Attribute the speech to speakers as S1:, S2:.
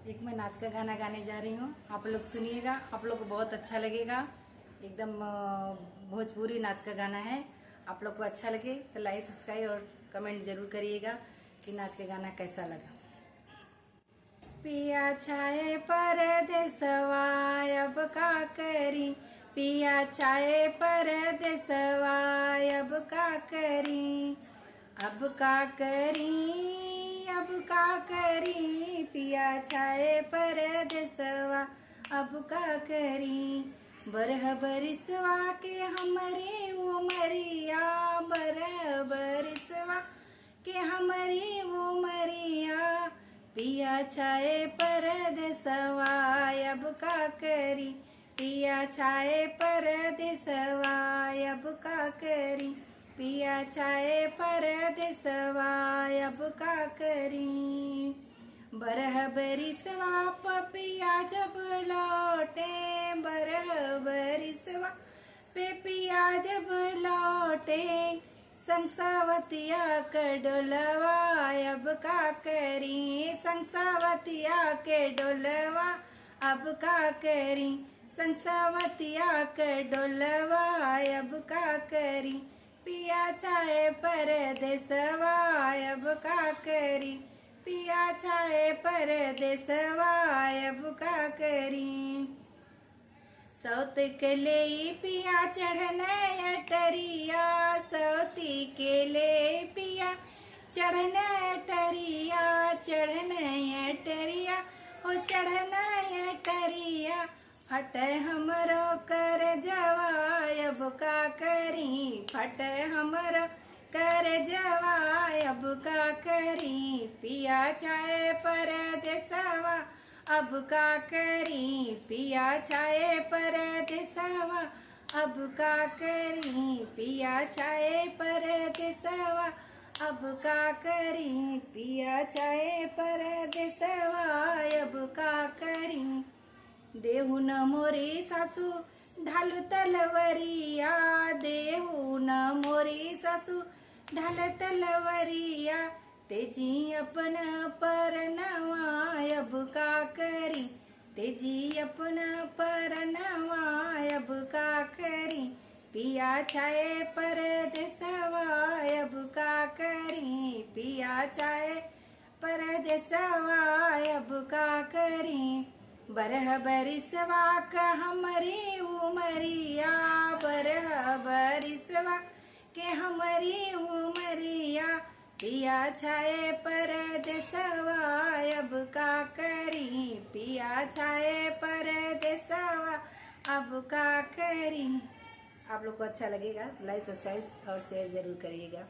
S1: एक मैं नाच का गाना गाने जा रही हूँ। आप लोग सुनिएगा, आप लोग को बहुत अच्छा लगेगा। एकदम भोजपुरी नाच का गाना है। आप लोग को अच्छा लगे तो लाइक सब्सक्राइब और कमेंट जरूर करिएगा कि नाच का गाना कैसा लगा। पिया छाए परदेसवा अब का करी, पिया छाए परदेसवा अब का करी, अब का करी, अब का करी, पिया छाए परदेसवा अब का करी। बरह बरिसवा के हमरे उमरिया, बरह बरिसवा के हमरे उमरिया, पिया छाए परदेसवा अब का करी, पिया छाए परदेसवा अब का करी, पिया छाए परदेसवा अब का करी। बरह बरिसवा पिया जब लौटे, बरह बरिसवा पे पिया जब लौटे, संसावतिया के डोलवा अब का करी, संसावतिया के डोलवा अब का करी, संसावतिया के डोलवा अब का करी, पिया छाए परदेसवा अब का करी, पिया छाए परदेसवा अब का करी। सौत के ले पिया चढ़ने अटरिया, सौती के ले पिया चढ़ने अटरिया, चढ़ने अटरिया ओ चढ़ने अटरिया, फटे हमरो कर जवा अब का करी, फटे हमरो कर जवा अब का करी, पिया छाए परदेसवा अब का करी, पिया छाए परदेसवा अब का करी, पिया छाए परदेसवा अब का करी, पिया छाए परदेसवा अब का करी। देहु न मोरी सासू ढाल तलवरिया, देहु न मोरी सासू ढाल तलवरिया, तेजी अपना परनवा अब का करी, तेजी अपना परनवा अब का करी, पिया छाए परदेसवा अब का करी, पिया छाए परदेसवा अब का करी। बरह बरिसवा का हमरी उमरिया, बरह बरिसवा के हमरी उमरिया, पिया छाए परदेसवा अब का करी, पिया छाए परदेसवा अब का करी। आप लोग को अच्छा लगेगा, लाइक सब्सक्राइब और शेयर जरूर करिएगा।